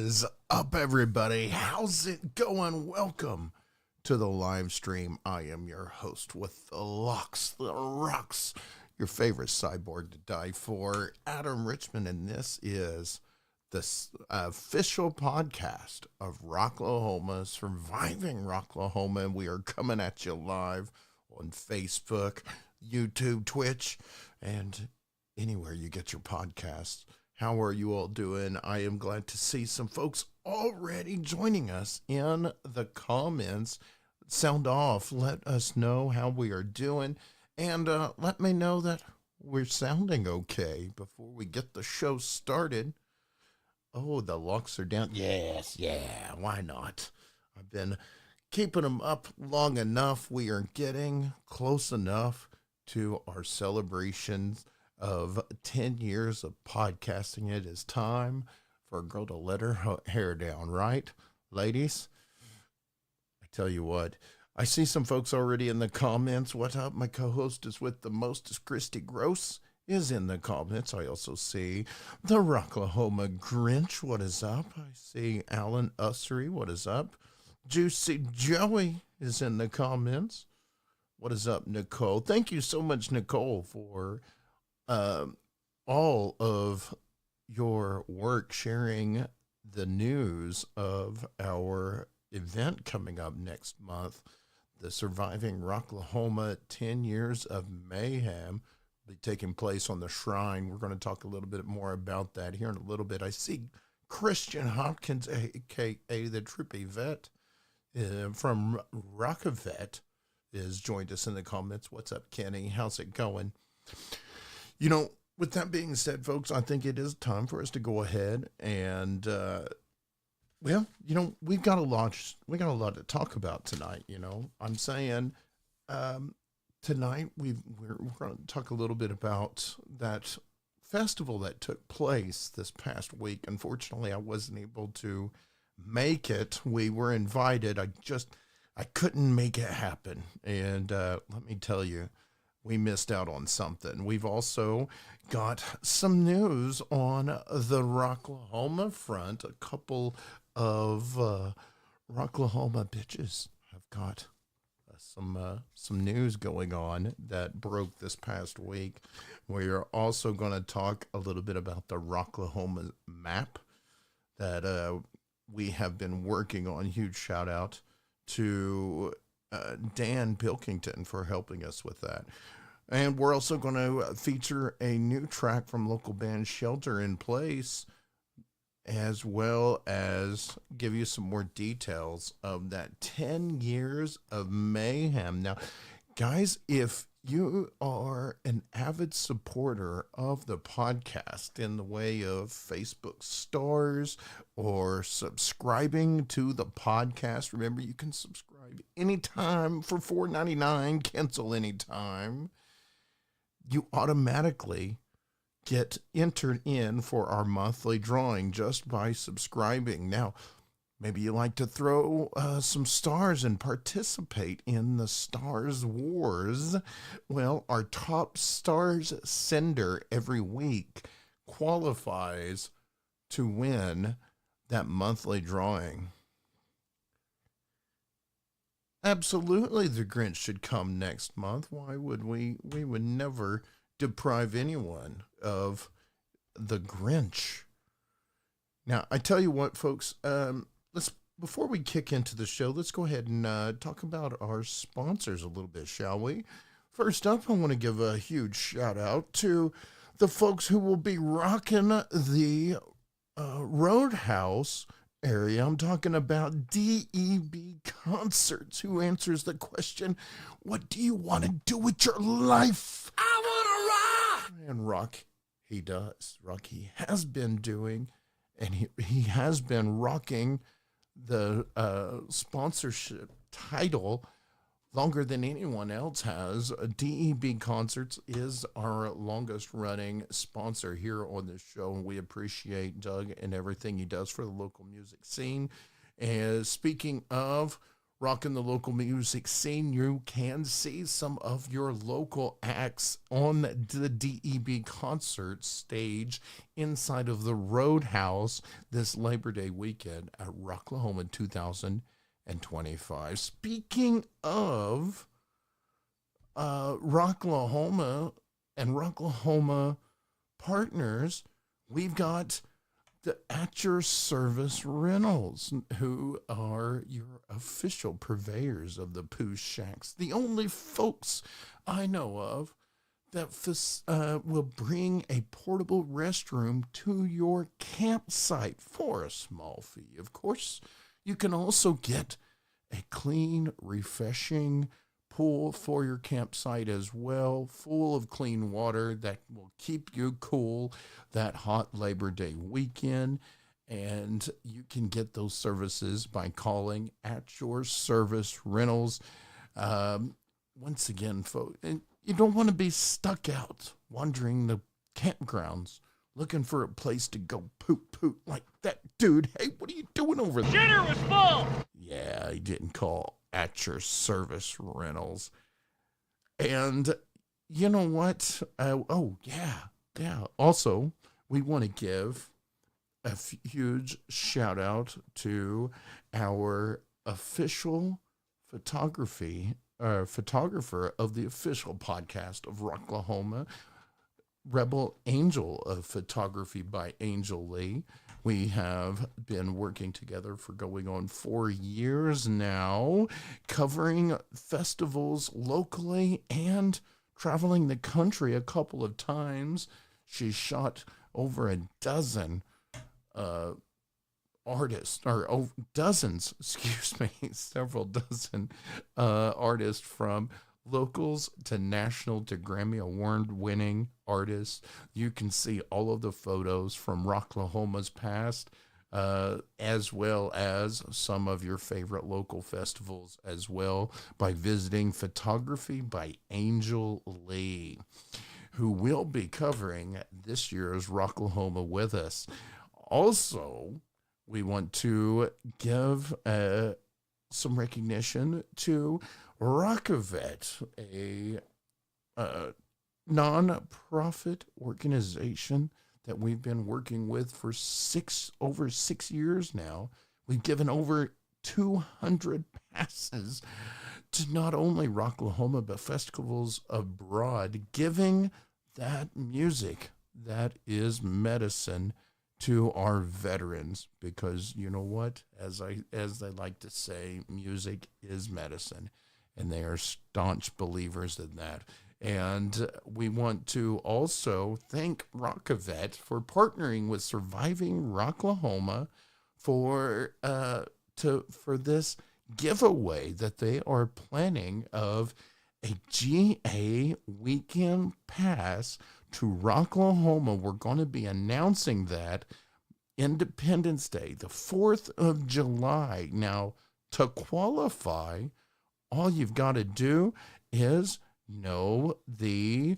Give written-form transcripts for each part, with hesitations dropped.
is up, everybody? How's it going? Welcome to the live stream. I am your host with the locks, the rocks, your favorite cyborg to die for, Adam Richmond, and this is the official podcast of Rocklahoma, Surviving Rocklahoma. We are coming at you live on Facebook, YouTube, Twitch, and anywhere you get your podcasts. How are you all doing? I am glad to see some folks already joining us in the comments. Sound off. Let us know how we are doing. And let me know that we're sounding okay before we get the show started. Oh, the locks are down. Yes, yeah, why not? I've been keeping them up long enough. We are getting close enough to our celebrations of 10 years of podcasting. It is time for a girl to let her hair down, right, ladies? I tell you what, I see some folks already in the comments. What up? My co-host is with the most is Christy Gross is in the comments. I also see the Rocklahoma Grinch. What is up? I see Alan Ussery. What is up? Juicy Joey is in the comments. What is up, Nicole? Thank you so much, Nicole, for all of your work sharing the news of our event coming up next month, the Surviving Rocklahoma 10 Years of Mayhem will be taking place on the Shrine. We're going to talk a little bit more about that here in a little bit. I see Christian Hopkins, aka the Trippy Vet, from Rok A Vet, is joined us in the comments. What's up, Kenny? How's it going? You know, with that being said, folks, I think it is time for us to go ahead and, well, you know, we got a lot to talk about tonight. You know, I'm saying, tonight we're going to talk a little bit about that festival that took place this past week. Unfortunately, I wasn't able to make it. We were invited. I couldn't make it happen. And, let me tell you, we missed out on something. We've also got some news on the Rocklahoma front. A couple of Rocklahoma Bitches have got some news going on that broke this past week. We're also going to talk a little bit about the Rocklahoma Map that we have been working on. Huge shout out to Dan Pilkington for helping us with that. And we're also going to feature a new track from local band Shelter in Place, as well as give you some more details of that 10 years of mayhem. Now, guys, if you are an avid supporter of the podcast in the way of Facebook stars or subscribing to the podcast, remember you can subscribe anytime for $4.99, cancel anytime. You automatically get entered in for our monthly drawing just by subscribing. Now, maybe you like to throw some stars and participate in the Stars Wars. Well, our top stars sender every week qualifies to win that monthly drawing. Absolutely, the Grinch should come next month. Why would we? We would never deprive anyone of the Grinch. Now, I tell you what, folks, before we kick into the show, let's go ahead and talk about our sponsors a little bit, shall we? First up, I want to give a huge shout out to the folks who will be rocking the Roadhouse area. I'm talking about DEB Concerts, who answers the question, what do you want to do with your life? I want to rock! And rock, he does. Rock, he has been doing, and he has been rocking the sponsorship title longer than anyone else has. DEB Concerts is our longest running sponsor here on the show, and we appreciate Doug and everything he does for the local music scene. And speaking of, rocking the local music scene. You can see some of your local acts on the DEB concert stage inside of the Roadhouse this Labor Day weekend at Rocklahoma 2025. Speaking of Rocklahoma and Rocklahoma partners, we've got the At Your Service Rentals, who are your official purveyors of the Pooh Shacks, the only folks I know of that will bring a portable restroom to your campsite for a small fee. Of course, you can also get a clean, refreshing pool for your campsite as well, full of clean water that will keep you cool that hot Labor Day weekend. And you can get those services by calling At Your Service Rentals. Once again, folks, you don't want to be stuck out wandering the campgrounds looking for a place to go poop like that dude. Hey, what are you doing over there? Shitter was full! Yeah, he didn't call At Your Service Rentals. And you know what? Also, we want to give a huge shout out to our official photographer of the official podcast of Rocklahoma, Rebel Angel of Photography by Angel Lee. We have been working together for going on 4 years now, covering festivals locally and traveling the country a couple of times. She shot over a dozen artists, or dozens, several dozen artists, from locals to national to Grammy Award-winning artists. You can see all of the photos from Rocklahoma's past, as well as some of your favorite local festivals as well, by visiting Photography by Angel Lee, who will be covering this year's Rocklahoma with us. Also, we want to give some recognition to Rok A Vet, a non-profit organization that we've been working with for over 6 years now. We've given over 200 passes to not only Rocklahoma, but festivals abroad, giving that music that is medicine to our veterans, because you know what, as they like to say, music is medicine, and they are staunch believers in that. And we want to also thank Rok A Vet for partnering with Surviving Rocklahoma for this giveaway that they are planning of a GA weekend pass to Rocklahoma. We're going to be announcing that Independence Day, the 4th of July. Now, to qualify, all you've got to do is know the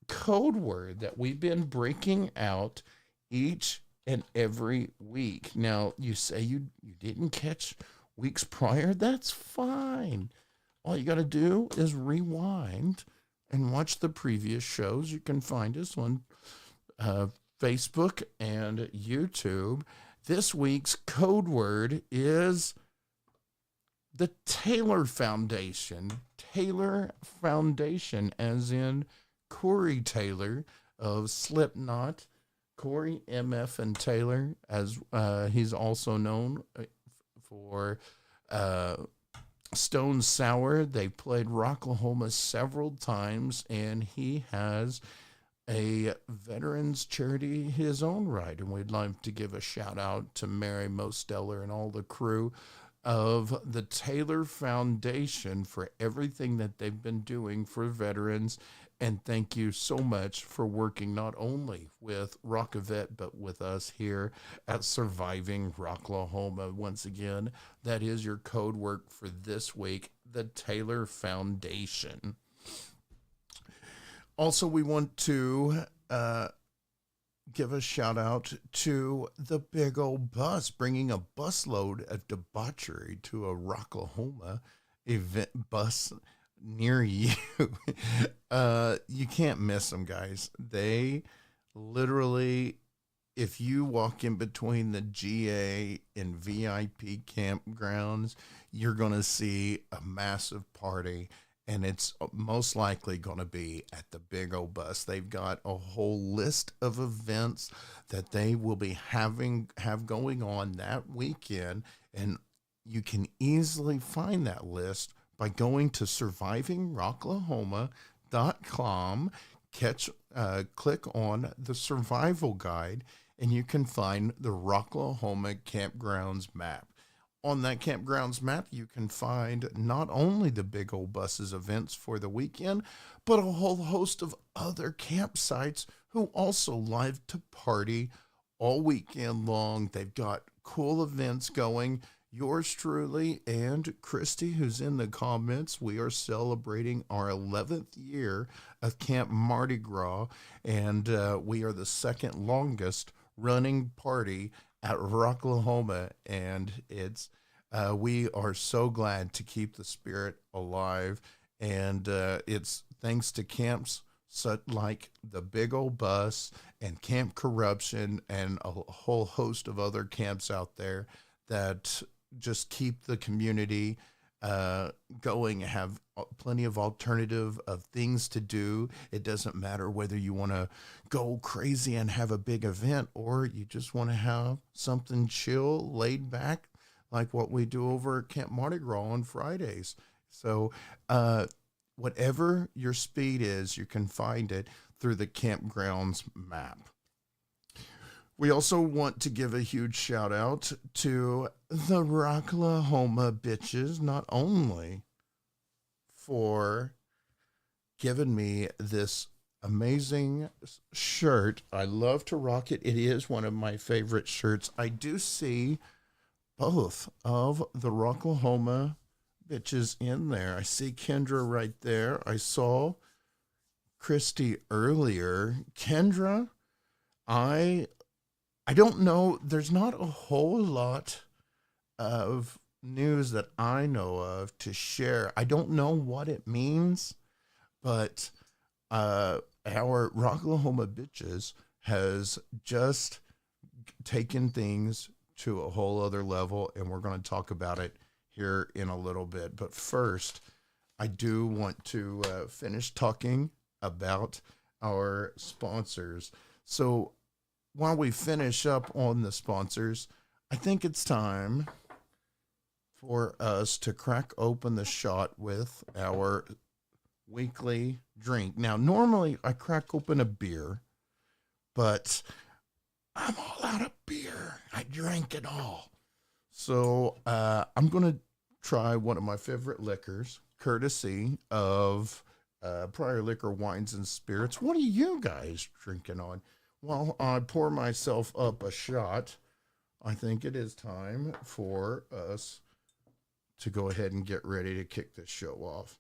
code word that we've been breaking out each and every week. Now, you say you didn't catch weeks prior. That's fine. All you got to do is rewind and watch the previous shows. You can find us on Facebook and YouTube. This week's code word is the Taylor Foundation. Taylor Foundation, as in Corey Taylor of Slipknot. Corey MF and Taylor, as he's also known for Stone Sour. They played Rocklahoma several times, and he has a veterans charity his own right. And we'd like to give a shout out to Mary Mosteller and all the crew of the Taylor Foundation for everything that they've been doing for veterans. And thank you so much for working not only with Rok A Vet, but with us here at Surviving Rocklahoma. Once again, that is your code word for this week, the Taylor Foundation. Also, we want to give a shout out to the big old bus, bringing a busload of debauchery to a Rocklahoma event bus near you. You can't miss them, guys. They literally, if you walk in between the GA and VIP campgrounds, you're going to see a massive party. And it's most likely going to be at the big old bus. They've got a whole list of events that they will be have going on that weekend, and you can easily find that list by going to survivingrocklahoma.com. Click on the survival guide, and you can find the Rocklahoma campgrounds map. On that campgrounds map, you can find not only the big old buses events for the weekend, but a whole host of other campsites who also live to party all weekend long. They've got cool events going. Yours truly and Christy, who's in the comments, we are celebrating our 11th year of Camp Mardi Gras, and we are the second longest running party at Rocklahoma, and we are so glad to keep the spirit alive, and it's thanks to camps such like the big old bus and Camp Corruption and a whole host of other camps out there that just keep the community going, have plenty of alternative of things to do. It doesn't matter whether you want to go crazy and have a big event or you just want to have something chill, laid back, like what we do over at Camp Mardi Gras on Fridays. So whatever your speed is, you can find it through the campgrounds map. We also want to give a huge shout out to the Rocklahoma Bitches, not only for giving me this amazing shirt. I love to rock it. It is one of my favorite shirts. I do see both of the Rocklahoma Bitches in there. I see Kendra right there. I saw Christy earlier. Kendra, I don't know. There's not a whole lot of news that I know of to share. I don't know what it means, but our Rocklahoma Bitches has just taken things to a whole other level, and we're going to talk about it here in a little bit. But first, I do want to finish talking about our sponsors. So while we finish up on the sponsors, I think it's time for us to crack open the shot with our weekly drink. Now, normally I crack open a beer, but I'm all out of beer. I drank it all. So I'm going to try one of my favorite liquors, courtesy of Prior Liquor Wines and Spirits. What are you guys drinking on? While I pour myself up a shot, I think it is time for us to go ahead and get ready to kick this show off.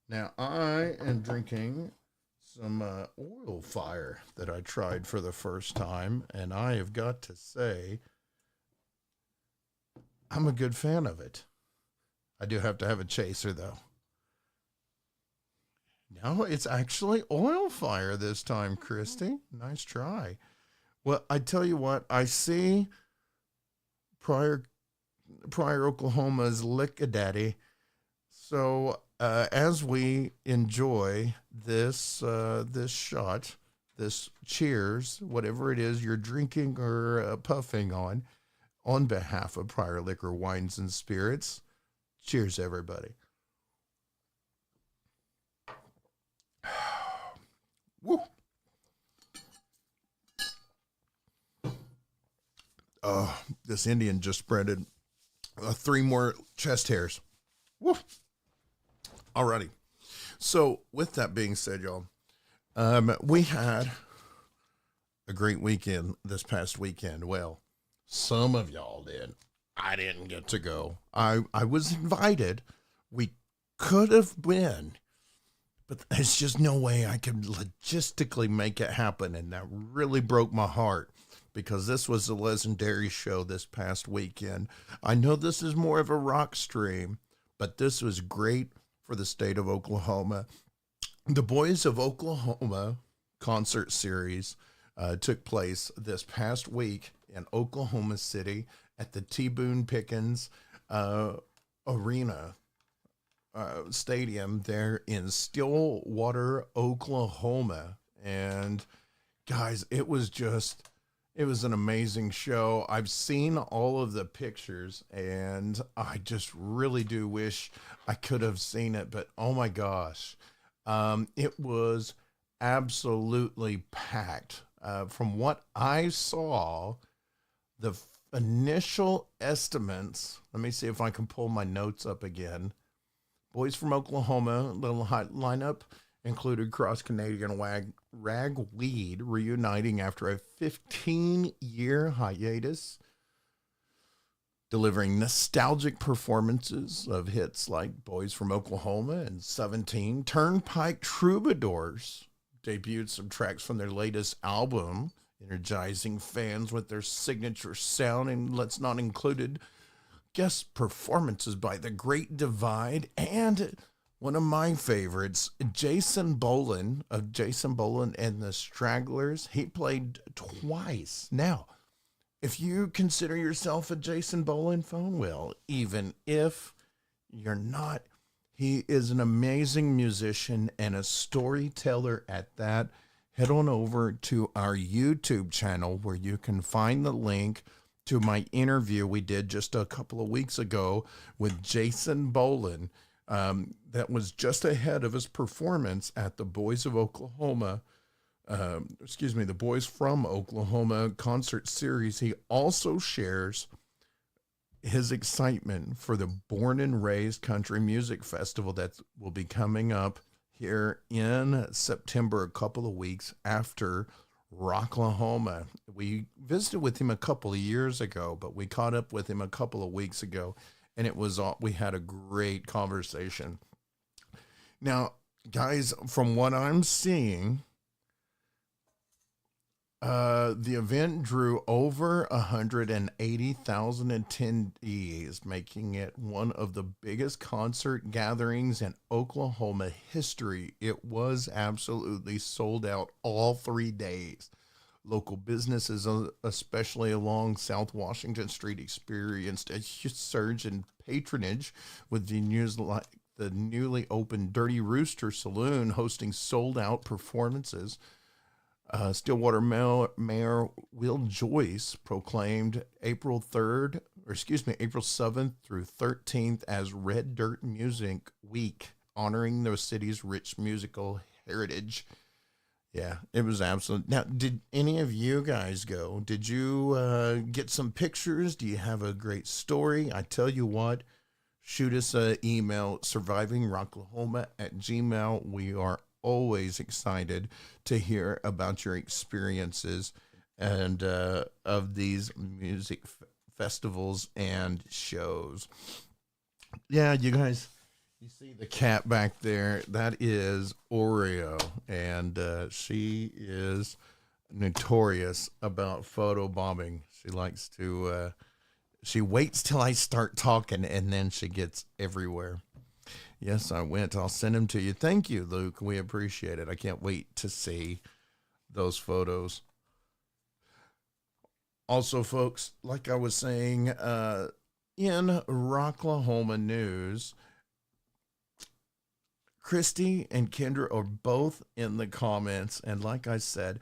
Now, I am drinking some oil fire that I tried for the first time, and I have got to say, I'm a good fan of it. I do have to have a chaser, though. No, it's actually oil fire this time, Christy. Nice try. Well, I tell you what, I see Prior Oklahoma's Lick a Daddy. So as we enjoy this shot, this cheers, whatever it is you're drinking or puffing on behalf of Prior Liquor Wines and Spirits, cheers, everybody. Woo. This Indian just spreaded 3 more chest hairs. Woo. Alrighty. So with that being said, y'all, we had a great weekend this past weekend. Well, some of y'all did. I didn't get to go. I was invited. We could have been, but there's just no way I could logistically make it happen. And that really broke my heart because this was a legendary show this past weekend. I know this is more of a rock stream, but this was great for the state of Oklahoma. The Boys of Oklahoma concert series took place this past week in Oklahoma City at the T. Boone Pickens Arena Stadium there in Stillwater, Oklahoma. And guys, it was an amazing show. I've seen all of the pictures and I just really do wish I could have seen it, but oh my gosh, it was absolutely packed. From what I saw, the initial estimates, let me see if I can pull my notes up again. Boys from Oklahoma, little hot lineup included Cross Canadian Ragweed reuniting after a 15-year hiatus, delivering nostalgic performances of hits like Boys from Oklahoma and 17. Turnpike Troubadours debuted some tracks from their latest album, energizing fans with their signature sound, and let's not included guest performances by The Great Divide and one of my favorites, Jason Boland of Jason Boland and the Stragglers. He played twice. Now, if you consider yourself a Jason Boland fan, well, even if you're not, he is an amazing musician and a storyteller at that. Head on over to our YouTube channel where you can find the link to my interview we did just a couple of weeks ago with Jason Boland. That was just ahead of his performance at the Boys of Oklahoma, the Boys from Oklahoma concert series. He also shares his excitement for the Born and Raised Country Music Festival that will be coming up here in September, a couple of weeks after Rocklahoma. We visited with him a couple of years ago, but we caught up with him a couple of weeks ago, and we had a great conversation. Now, guys, from what I'm seeing, the event drew over 180,000 attendees, making it one of the biggest concert gatherings in Oklahoma history. It was absolutely sold out all 3 days. Local businesses, especially along South Washington Street, experienced a huge surge in patronage, with venues like the newly opened Dirty Rooster Saloon hosting sold-out performances. Stillwater Mayor Will Joyce proclaimed April 7th through 13th as Red Dirt Music Week, honoring the city's rich musical heritage. Yeah, it was absolute. Now, did any of you guys go? Did you get some pictures? Do you have a great story? I tell you what, shoot us an email, survivingrocklahoma@gmail. We are always excited to hear about your experiences and of these music festivals and shows. Yeah, you guys, you see the cat back there? That is Oreo, and she is notorious about photobombing. She likes to, she waits till I start talking, and then she gets everywhere. Yes, I went. I'll send them to you. Thank you, Luke. We appreciate it. I can't wait to see those photos. Also, folks, like I was saying, in Rocklahoma news, Christy and Kendra are both in the comments. And like I said,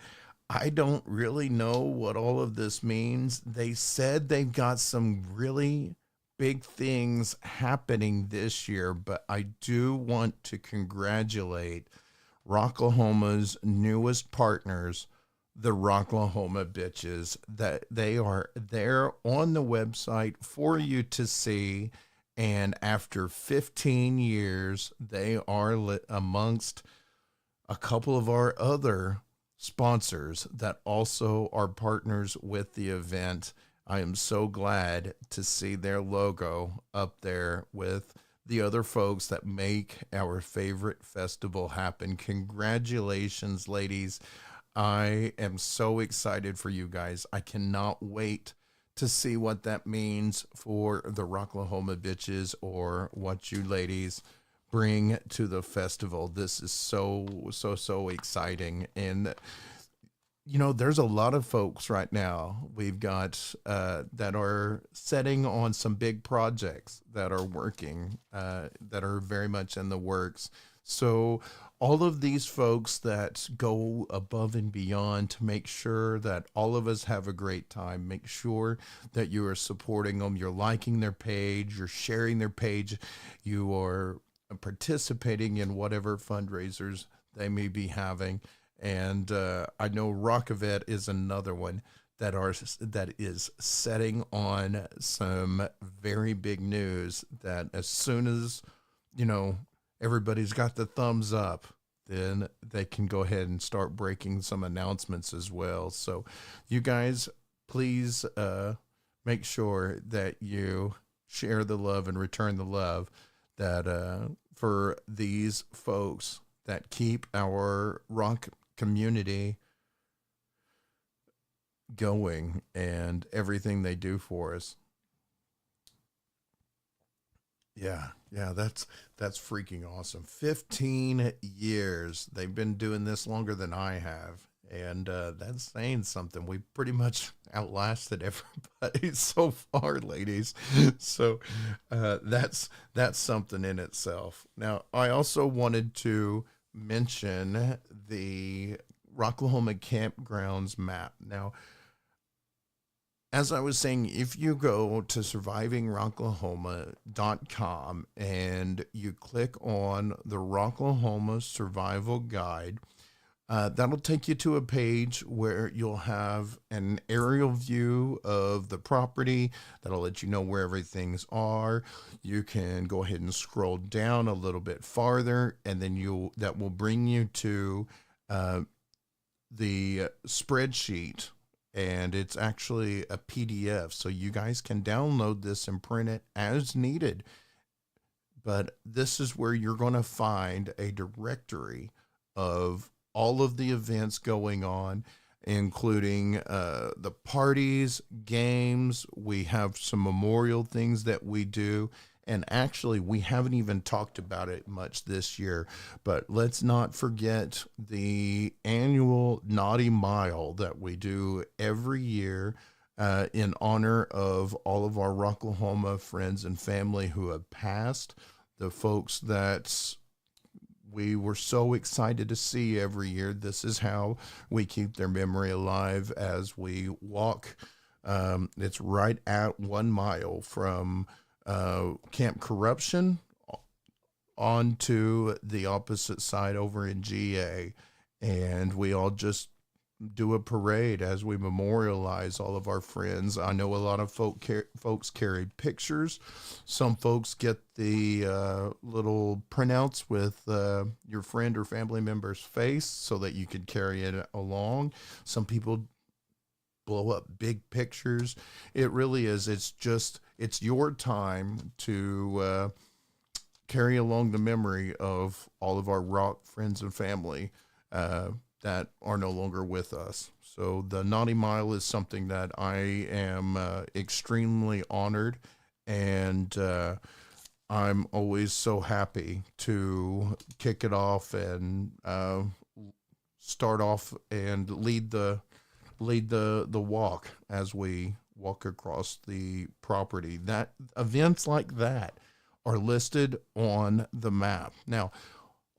I don't really know what all of this means. They said they've got some really big things happening this year, but I do want to congratulate Rocklahoma's newest partners, the Rocklahoma Bitches, that they are there on the website for you to see. And after 15 years, they are amongst a couple of our other sponsors that also are partners with the event. I am so glad to see their logo up there with the other folks that make our favorite festival happen. Congratulations, ladies. I am so excited for you guys. I cannot wait to see what that means for the Rocklahoma Bitches, or what you ladies bring to the festival. This is so exciting. And there's a lot of folks right now we've got that are setting on some big projects, that are working, that are very much in the works. So all of these folks that go above and beyond to make sure that all of us have a great time, make sure that you are supporting them, you're liking their page, you're sharing their page, you are participating in whatever fundraisers they may be having. And I know Rok A Vet is another one that is setting on some very big news, that as soon as everybody's got the thumbs up, then they can go ahead and start breaking some announcements as well. So you guys, please make sure that you share the love and return the love, that for these folks that keep our rock community going and everything they do for us. Yeah, that's freaking awesome. 15 years. They've been doing this longer than I have. And that's saying something. We pretty much outlasted everybody so far, ladies. So that's something in itself. Now, I also wanted to mention the Rocklahoma Campgrounds map. Now, as I was saying, if you go to survivingrocklahoma.com and you click on the Rocklahoma Survival Guide, that'll take you to a page where you'll have an aerial view of the property. That'll let you know where everything's are. You can go ahead and scroll down a little bit farther, and then that will bring you to the spreadsheet. And it's actually a PDF, so you guys can download this and print it as needed. But this is where you're going to find a directory of all of the events going on, including the parties, games. We have some memorial things that we do. And actually, we haven't even talked about it much this year, but let's not forget the annual Naughty Mile that we do every year in honor of all of our Rocklahoma friends and family who have passed, the folks that we were so excited to see every year. This is how we keep their memory alive as we walk. It's right at 1 mile from Camp Corruption onto the opposite side over in GA, and we all just do a parade as we memorialize all of our friends. I know a lot of folks carry pictures. Some folks get the little printouts with your friend or family member's face so that you could carry it along. Some people blow up big pictures. It really is. It's your time to carry along the memory of all of our rock friends and family that are no longer with us. So the Naughty Mile is something that I am extremely honored, and I'm always so happy to kick it off and start off and lead the walk as we walk across the property. That events like that are listed on the map. Now,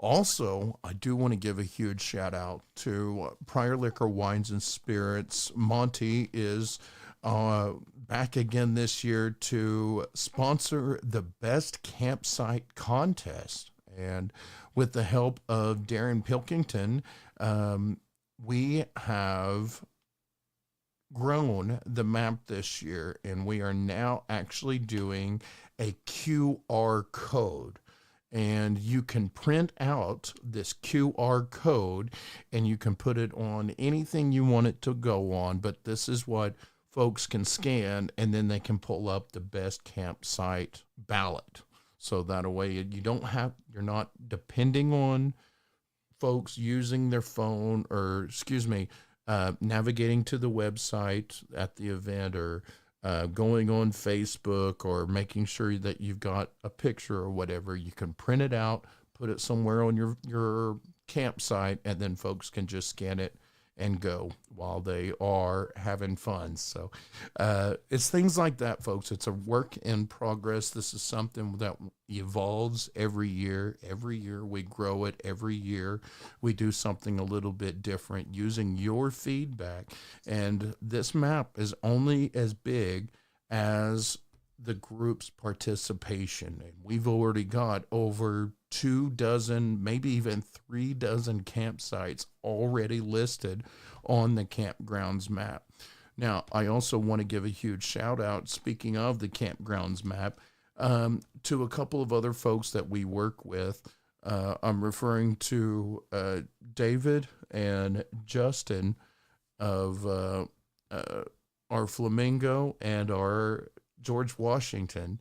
also, I do want to give a huge shout out to Prior Liquor Wines and Spirits. Monty is back again this year to sponsor the best campsite contest. And with the help of Darren Pilkington, we have grown the map this year, and we are now actually doing a QR code. And you can print out this QR code and you can put it on anything you want it to go on. But this is what folks can scan, and then they can pull up the best campsite ballot. So that way you're not depending on folks using their phone or, navigating to the website at the event, or going on Facebook, or making sure that you've got a picture or whatever. You can print it out, put it somewhere on your campsite, and then folks can just scan it and go while they are having fun. So it's things like that, folks. It's a work in progress. This is something that evolves every year. Every year we grow it. Every year we do something a little bit different using your feedback. And this map is only as big as the group's participation. And we've already got over 24, maybe even 36 campsites already listed on the campgrounds map. Now, I also want to give a huge shout out, speaking of the campgrounds map, to a couple of other folks that we work with. I'm referring to David and Justin of our Flamingo and our George Washington,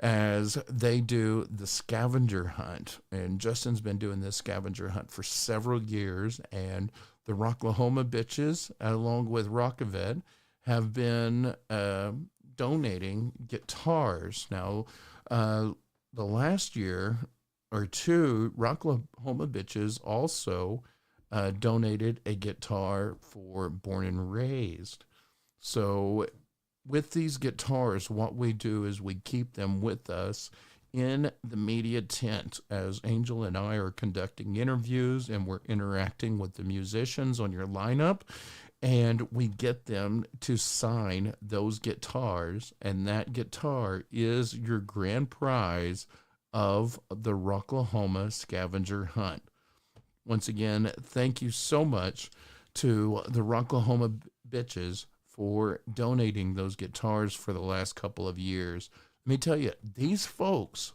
as they do the scavenger hunt. And Justin's been doing this scavenger hunt for several years, and the Rocklahoma Bitches, along with Rok A Vet, have been donating guitars. Now, the last year or two, Rocklahoma Bitches also donated a guitar for Born and Raised. So with these guitars, what we do is we keep them with us in the media tent as Angel and I are conducting interviews and we're interacting with the musicians on your lineup, and we get them to sign those guitars, and that guitar is your grand prize of the Rocklahoma scavenger hunt. Once again, thank you so much to the Rocklahoma Bitches for donating those guitars for the last couple of years. Let me tell you, these folks,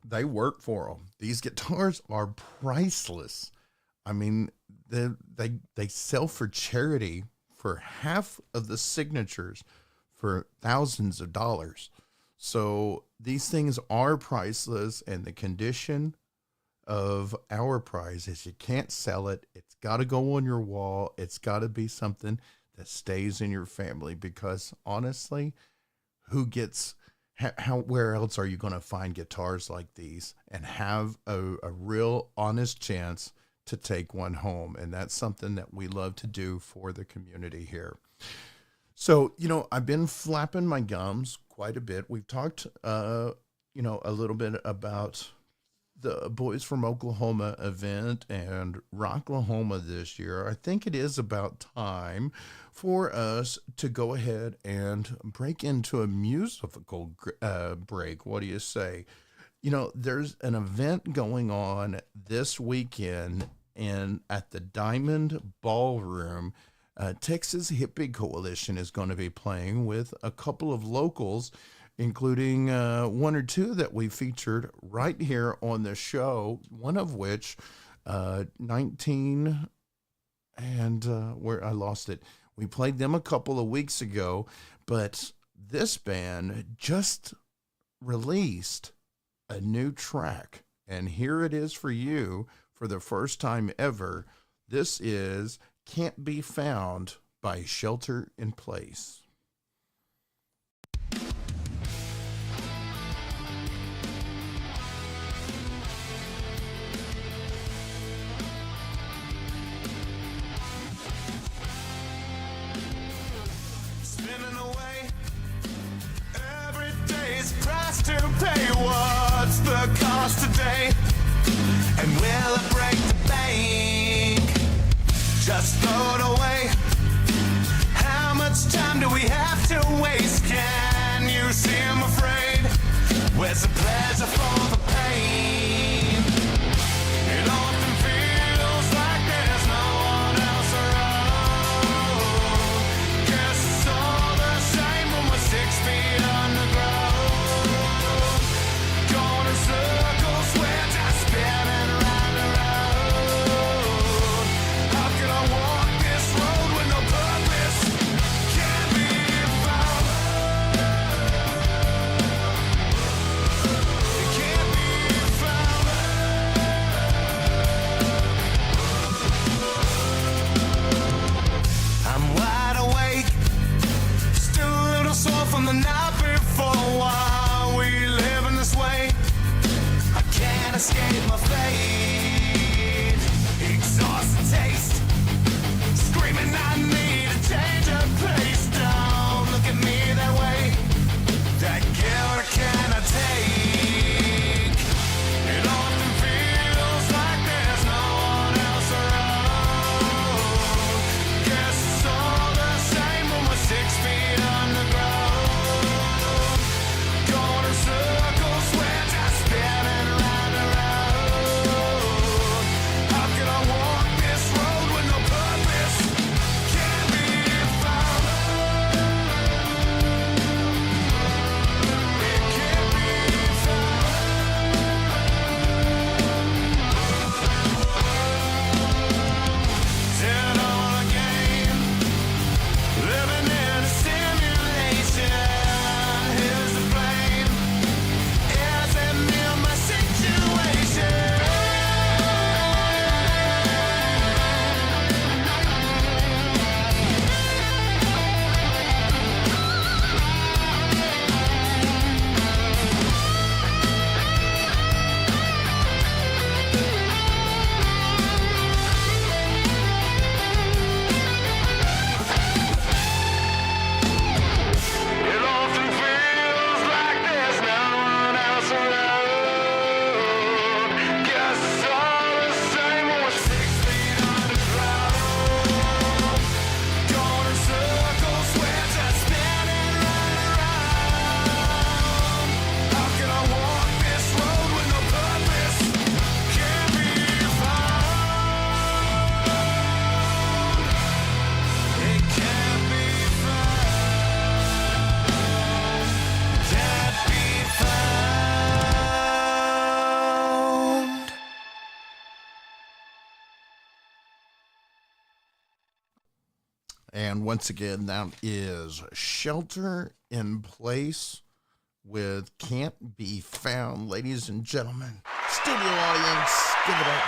they work for them. These guitars are priceless. I mean, they sell for charity for half of the signatures for thousands of dollars. So these things are priceless, and the condition of our prize is you can't sell it. It's got to go on your wall. It's got to be something that stays in your family, because honestly, where else are you going to find guitars like these and have a real honest chance to take one home? And that's something that we love to do for the community here. So, I've been flapping my gums quite a bit. We've talked, a little bit about the Boys from Oklahoma event and Rocklahoma this year. I think it is about time for us to go ahead and break into a musical break. What do you say? There's an event going on this weekend at the Diamond Ballroom. Texas Hippie Coalition is going to be playing with a couple of locals, including one or two that we featured right here on the show, one of which, 19, and where I lost it. We played them a couple of weeks ago, but this band just released a new track, and here it is for you for the first time ever. This is Can't Be Found by Shelter in Place. To pay, what's the cost today? And will it break the bank? Just throw it away. How much time do we hate my fate. Exhausted taste, screaming I need a change of pace. Don't look at me that way. That guilt I cannot take. It often feels like there's no one else around. Guess it's all the same when we're 6 feet underground. Going in circles, we're just spinning round and round. How can I walk this road with no purpose? Can't be found. It can't be found. Turn on a game, living in a simulation. Here's the blame, isn't in my situation. It often feels like there's no one else around. Guess it's all the same when we're 6 feet underground. Going in circles, we're just spinning round and round. How can I walk this road with no purpose? Can't be found. It can't be found. Can't be found. And once again, that is Shelter in Place with Can't Be Found. Ladies and gentlemen, studio audience, give it up.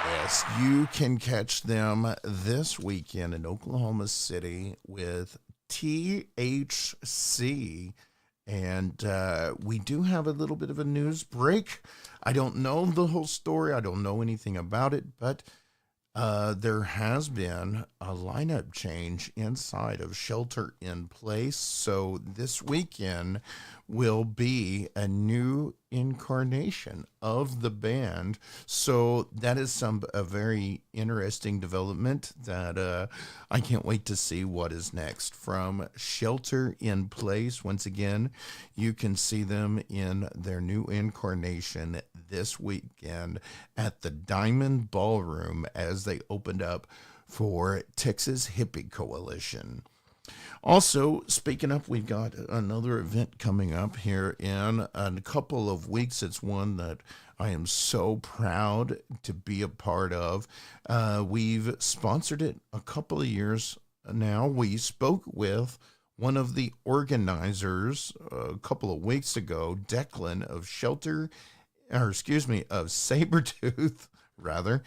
Yes, you can catch them this weekend in Oklahoma City with THC. And we do have a little bit of a news break. I don't know the whole story. I don't know anything about it, but there has been a lineup change inside of Shelter in Place. So this weekend will be a new incarnation of the band. So that is a very interesting development that I can't wait to see what is next from Shelter in Place. Once again, you can see them in their new incarnation this weekend at the Diamond Ballroom as they opened up for Texas Hippie Coalition. Also, speaking up, we've got another event coming up here in a couple of weeks. It's one that I am so proud to be a part of. We've sponsored it a couple of years now. We spoke with one of the organizers a couple of weeks ago, Declan of Sabretooth, rather.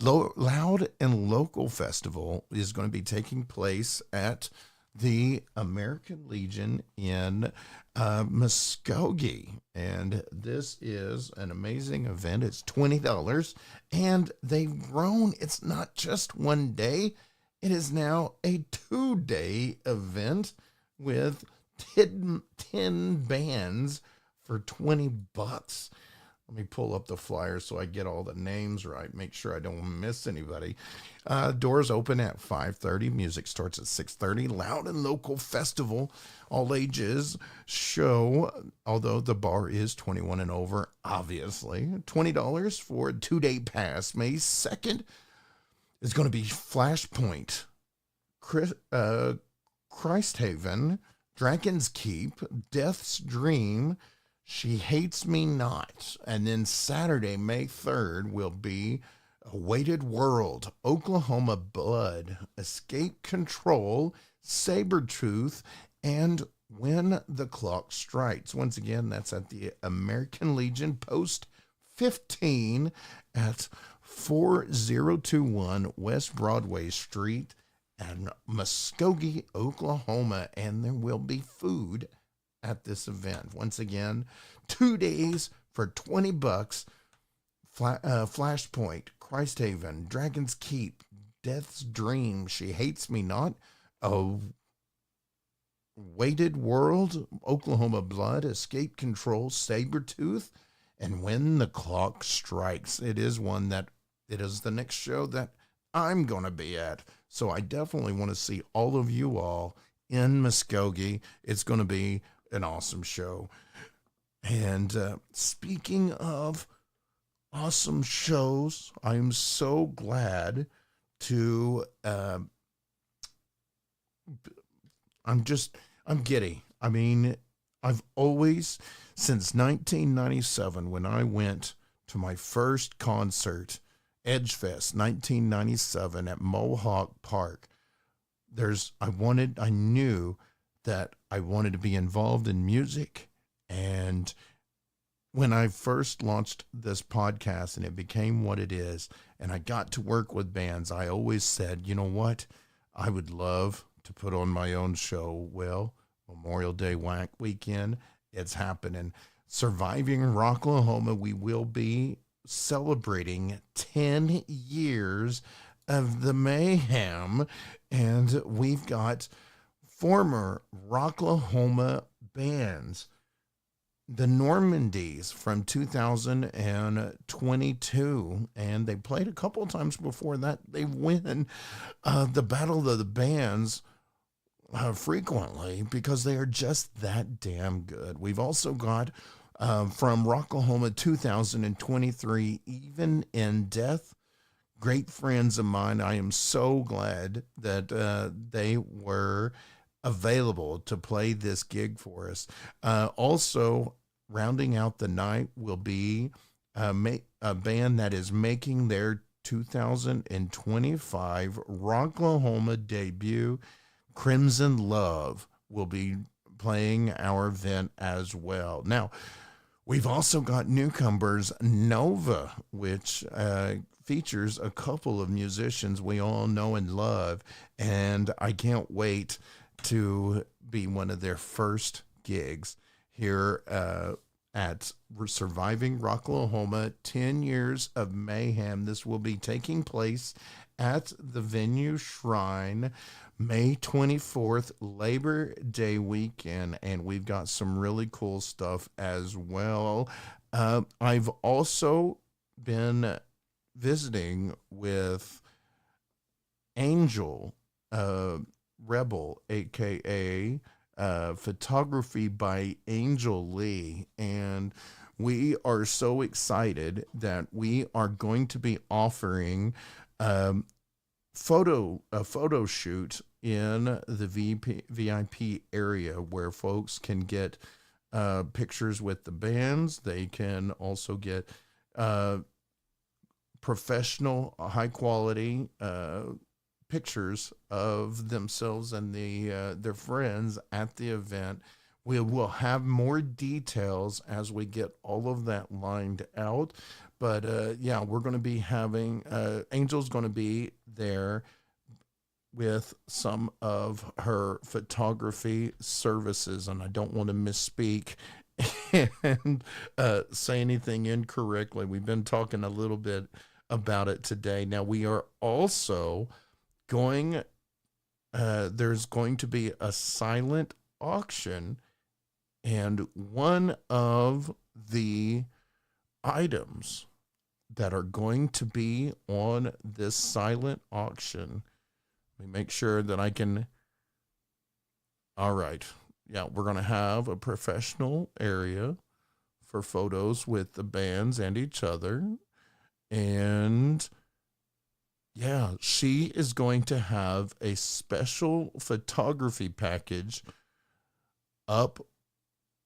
Loud and Local Festival is going to be taking place at the American Legion in Muskogee. And this is an amazing event. It's $20, and they've grown. It's not just one day. It is now a 2-day event with 10 bands for $20. Let me pull up the flyer so I get all the names right. Make sure I don't miss anybody. Doors open at 5:30. Music starts at 6:30. Loud and Local Festival, all ages show, although the bar is 21 and over, obviously. $20 for a 2-day pass. May 2nd is going to be Flashpoint, Christhaven, Dragon's Keep, Death's Dream, She Hates Me Not. And then Saturday, May 3rd, will be A Weighted World, Oklahoma Blood, Escape Control, Sabretooth, and When the Clock Strikes. Once again, that's at the American Legion, Post 15 at 4021 West Broadway Street in Muskogee, Oklahoma. And there will be food at this event. Once again, 2 days for $20. Flashpoint, Christhaven, Dragon's Keep, Death's Dream, She Hates Me Not, A Weighted World, Oklahoma Blood, Escape Control, Sabretooth, and When the Clock Strikes. It is the next show that I'm going to be at. So I definitely want to see all of you all in Muskogee. It's going to be an awesome show. And speaking of awesome shows, I'm so glad to, I'm giddy. I mean, I've always, since 1997, when I went to my first concert, Edgefest 1997 at Mohawk Park, I knew that I wanted to be involved in music. And when I first launched this podcast and it became what it is, and I got to work with bands, I always said, you know what? I would love to put on my own show. Well, Memorial Day weekend, it's happening. Surviving Rocklahoma, we will be celebrating 10 years of the mayhem, and we've got former Rocklahoma bands, the Normandies from 2022, and they played a couple of times before that. They win the Battle of the Bands frequently because they are just that damn good. We've also got from Rocklahoma 2023, Even in Death, great friends of mine. I am so glad that they were available to play this gig for us. Also, rounding out the night will be a band that is making their 2025 Rocklahoma debut. Crimson Love will be playing our event as well. Now, we've also got newcomers, Nova, which features a couple of musicians we all know and love, and I can't wait to be one of their first gigs here at Surviving Rocklahoma, 10 years of mayhem. This will be taking place at the Venue Shrine, May 24th, Labor Day weekend, and we've got some really cool stuff as well. I've also been visiting with Angel Rebel, aka Photography by Angel Lee, and we are so excited that we are going to be offering a photo shoot in the VIP area where folks can get pictures with the bands. They can also get professional, high quality pictures of themselves and their friends at the event. We will have more details as we get all of that lined out. But yeah, we're going to be having Angel's going to be there with some of her photography services, and I don't want to misspeak and say anything incorrectly. We've been talking a little bit about it today. Now, we are also going, there's going to be a silent auction, and one of the items that are going to be on this silent auction, let me make sure that I can, all right, yeah, we're going to have a professional area for photos with the bands and each other, and yeah, she is going to have a special photography package up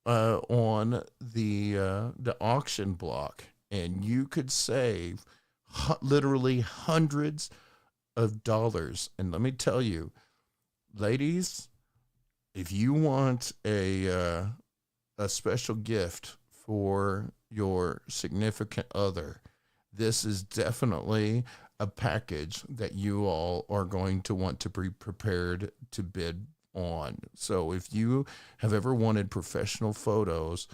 on the auction block, and you could save literally hundreds of dollars. And let me tell you, ladies, if you want a special gift for your significant other, this is definitely a package that you all are going to want to be prepared to bid on. So if you have ever wanted professional photos,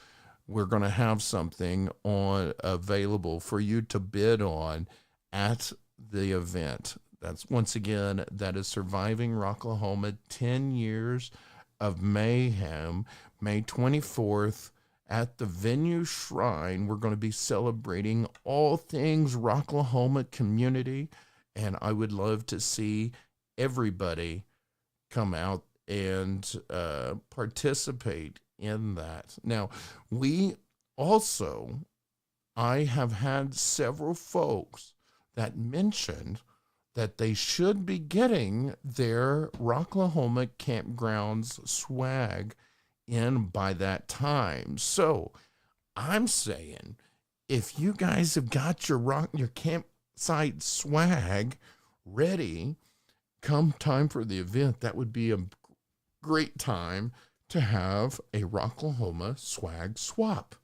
we're going to have something on available for you to bid on at the event. That's once again, that is Surviving Rocklahoma 10 Years of Mayhem, May 24th at the Venue Shrine. We're going to be celebrating all things Rocklahoma community, and I would love to see everybody come out and participate in that. Now, I have had several folks that mentioned that they should be getting their Rocklahoma campgrounds swag in by that time. So I'm saying, if you guys have got your campsite swag ready, come time for the event, that would be a great time to have a Rocklahoma swag swap.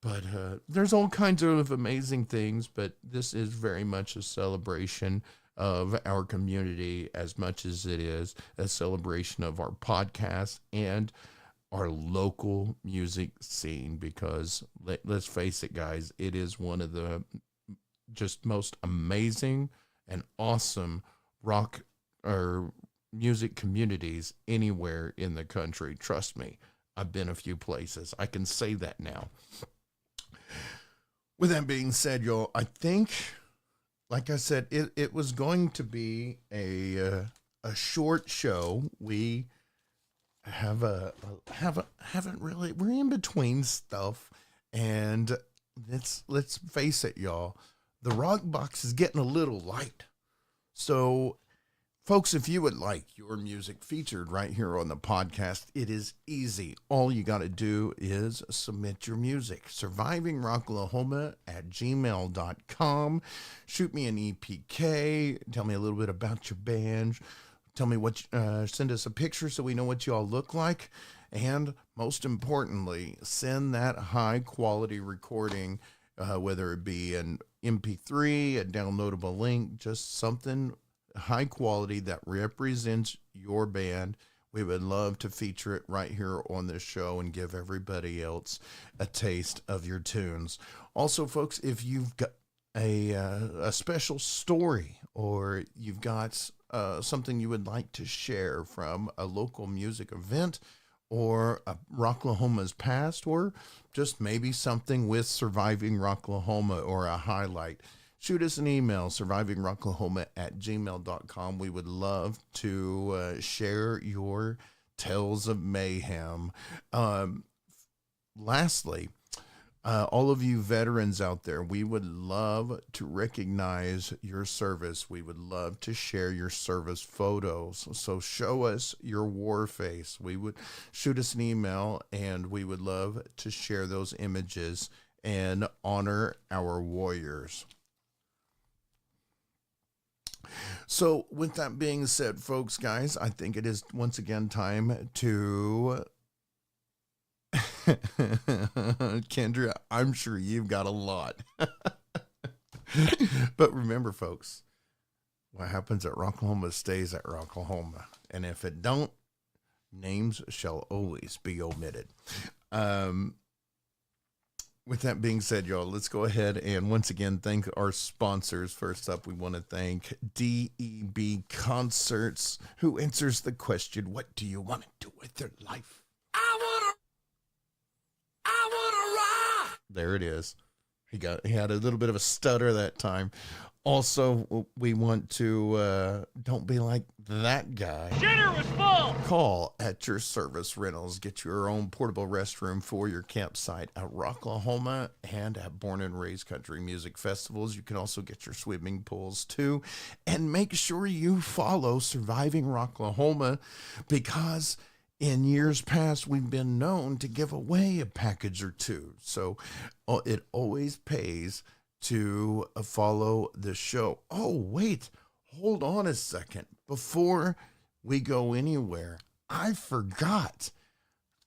But there's all kinds of amazing things, but this is very much a celebration of our community as much as it is a celebration of our podcast and our local music scene, because let's face it, guys, it is one of the just most amazing and awesome rock or music communities anywhere in the country. Trust me, I've been a few places. I can say that now. With that being said, y'all, I think, like I said, it was going to be a short show. We haven't really, we're in between stuff, and let's face it, y'all, the rock box is getting a little light. So, folks, if you would like your music featured right here on the podcast, it is easy. All you got to do is submit your music. SurvivingRocklahoma@gmail.com. Shoot me an EPK. Tell me a little bit about your band. Tell me send us a picture so we know what you all look like. And most importantly, send that high quality recording, whether it be an MP3, a downloadable link, just something high quality that represents your band. We would love to feature it right here on this show and give everybody else a taste of your tunes. Also, folks, if you've got a special story, or you've got something you would like to share from a local music event, or Rocklahoma's past, or just maybe something with Surviving Rocklahoma or a highlight, shoot us an email, survivingrocklahoma@gmail.com. We would love to share your tales of mayhem. Lastly, all of you veterans out there, we would love to recognize your service. We would love to share your service photos. So show us your war face. We would shoot us an email, and we would love to share those images and honor our warriors. So with that being said, folks, guys, I think it is once again time to Kendra, I'm sure you've got a lot. But remember, folks, what happens at Rocklahoma stays at Rocklahoma. And if it don't, names shall always be omitted. With that being said, y'all, let's go ahead and once again thank our sponsors. First up, we want to thank DEB Concerts, who answers the question, what do you want to do with your life? I wanna rock. There it is. He had a little bit of a stutter that time. Also, we want to don't be like that guy. Dinner was full. Call at your service rentals. Get your own portable restroom for your campsite at Rocklahoma and at Born and Raised Country Music Festivals. You can also get your swimming pools too. And make sure you follow Surviving Rocklahoma, because in years past, we've been known to give away a package or two. So it always pays to follow the show. Oh, wait, hold on a second. Before we go anywhere, I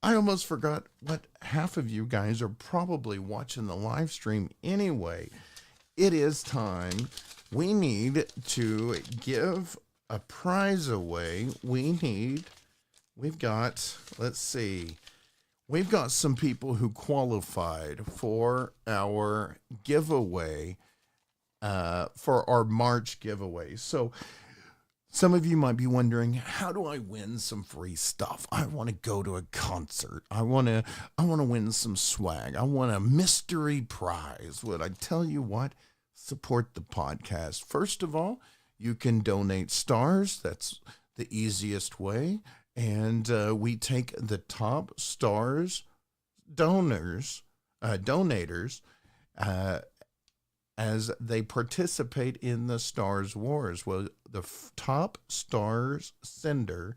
almost forgot what half of you guys are probably watching the live stream anyway. It is time. We need to give a prize away. We need we've got, let's see, we've got some people who qualified for our giveaway, for our March giveaway. So some of you might be wondering, how do I win some free stuff? I want to go to a concert. I want to win some swag. I want a mystery prize. Would I tell you what? Support the podcast. First of all, you can donate stars. That's the easiest way. And we take the top stars donators, as they participate in the Stars Wars. Well, the top stars sender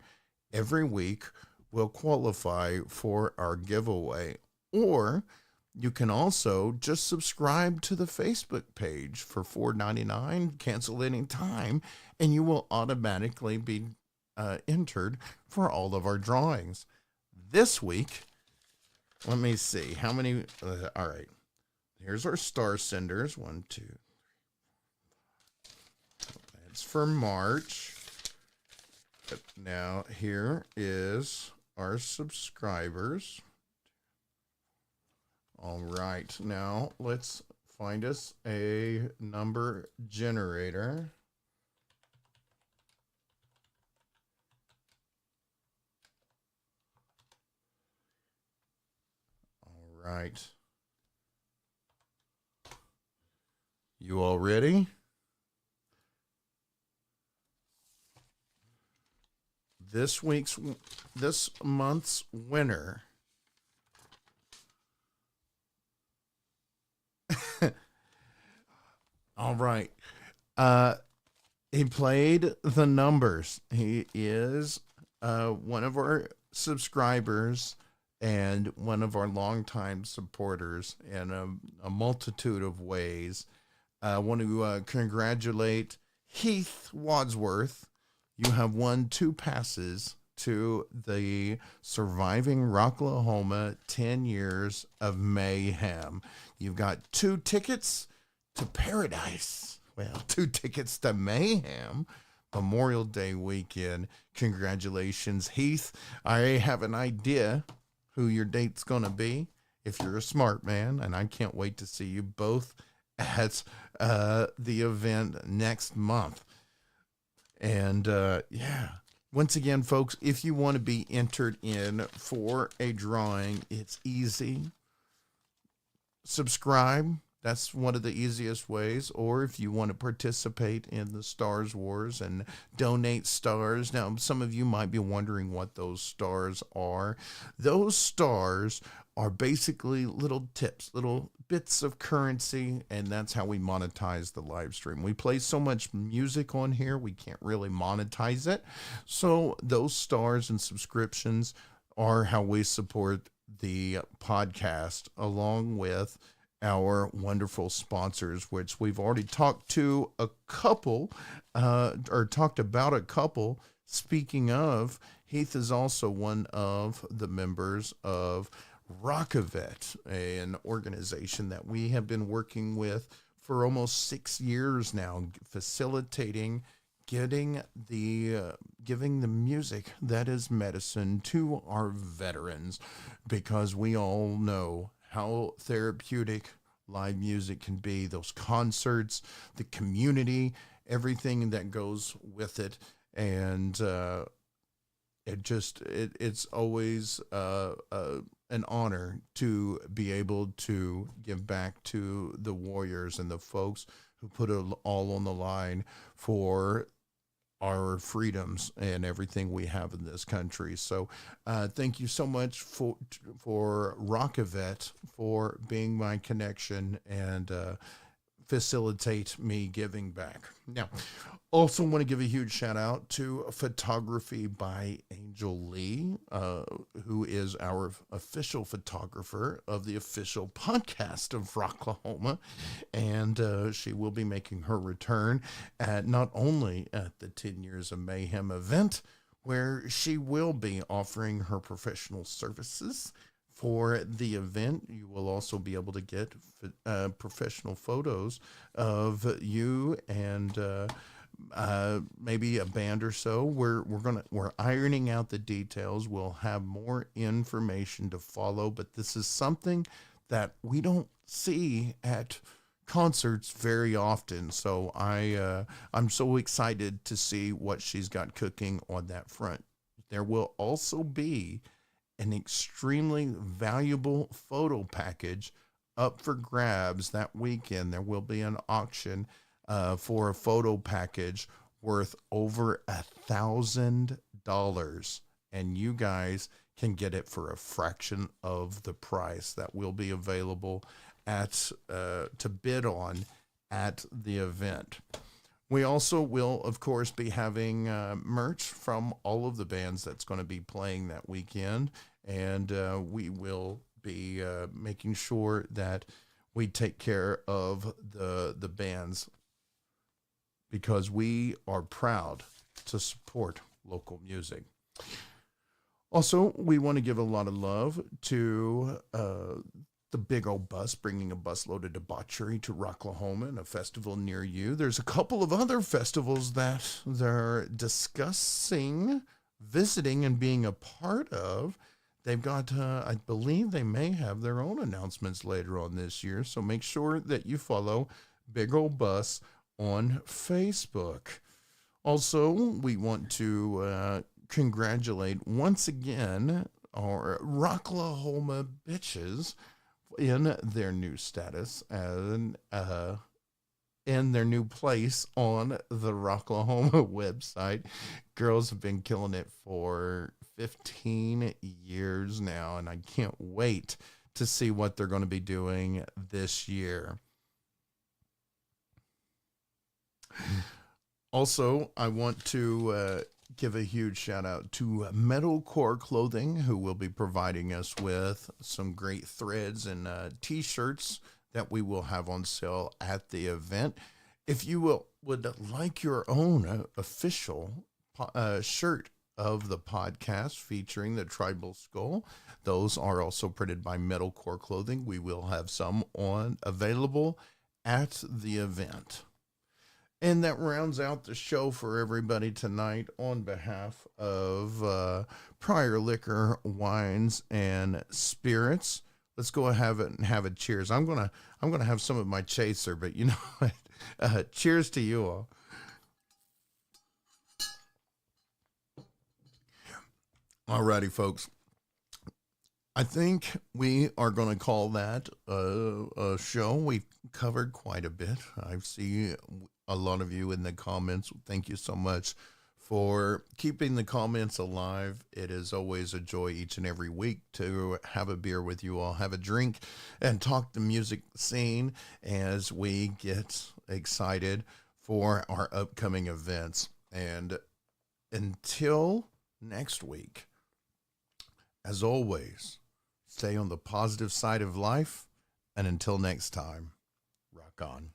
every week will qualify for our giveaway. Or you can also just subscribe to the Facebook page for $4.99, cancel any time, and you will automatically be entered for all of our drawings. This week, let me see how many. All right. Here's our star senders. 1, 2, 3. That's for March. But now here is our subscribers. All right. Now let's find us a number generator. All right. You all ready? This month's winner all right. He played the numbers. He is one of our subscribers and one of our longtime supporters in a multitude of ways. I want to congratulate Heath Wadsworth. You have won 2 passes to the Surviving Rocklahoma 10 Years of Mayhem. You've got 2 tickets to paradise. Well, 2 tickets to Mayhem. Memorial Day weekend. Congratulations, Heath. I have an idea who your date's going to be if you're a smart man, and I can't wait to see you both at the event next month. And yeah, once again, folks, if you want to be entered in for a drawing, it's easy. Subscribe. That's one of the easiest ways. Or if you want to participate in the Stars Wars and donate stars. Now, some of you might be wondering what those stars are. Those stars are basically little tips, little bits of currency, and that's how we monetize the live stream. We play so much music on here, we can't really monetize it. So those stars and subscriptions are how we support the podcast, along with our wonderful sponsors, which we've already talked to a couple, or talked about a couple. Speaking of, Heath is also one of the members of Rok A Vet, an organization that we have been working with for almost 6 years now, facilitating giving the music that is medicine to our veterans, because we all know how therapeutic live music can be. Those concerts, the community, everything that goes with it, and it's always an honor to be able to give back to the warriors and the folks who put it all on the line for our freedoms and everything we have in this country. So thank you so much for Rok A Vet for being my connection and facilitate me giving back. Now, also want to give a huge shout out to photography by Angel Lee, who is our official photographer of the official podcast of Rocklahoma. And she will be making her return not only at the 10 Years of Mayhem event, where she will be offering her professional services for the event. You will also be able to get professional photos of you and maybe a band or so. We're ironing out the details. We'll have more information to follow, but this is something that we don't see at concerts very often. So I'm so excited to see what she's got cooking on that front. There will also be an extremely valuable photo package up for grabs that weekend. There will be an auction for a photo package worth over $1,000, and you guys can get it for a fraction of the price that will be available at to bid on at the event. We also will, of course, be having merch from all of the bands that's going to be playing that weekend, and we will be making sure that we take care of the bands, because we are proud to support local music. Also, we want to give a lot of love to the Big Old Bus, bringing a busload of debauchery to Rocklahoma and a festival near you. There's a couple of other festivals that they're discussing, visiting, and being a part of. They've got, I believe they may have their own announcements later on this year, so make sure that you follow Big Old Bus on Facebook. Also, we want to congratulate once again our Rocklahoma Bitches in their new status and in their new place on the Rocklahoma website. Girls have been killing it for 15 years now, and I can't wait to see what they're going to be doing this year. Also, I want to give a huge shout out to Metalcore Clothing, who will be providing us with some great threads and t-shirts that we will have on sale at the event. If you would like your own official shirt of the podcast featuring the tribal skull, those are also printed by Metalcore Clothing. We will have some available at the event. And that rounds out the show for everybody tonight. On behalf of Prior Liquor, Wines, and Spirits, let's go have a cheers. I'm gonna have some of my chaser, but you know what? Cheers to you all. Alrighty, folks. I think we are going to call that a show. We've covered quite a bit. I see a lot of you in the comments. Thank you so much for keeping the comments alive. It is always a joy each and every week to have a beer with you all, have a drink, and talk the music scene as we get excited for our upcoming events. And until next week, as always, stay on the positive side of life. And until next time, rock on.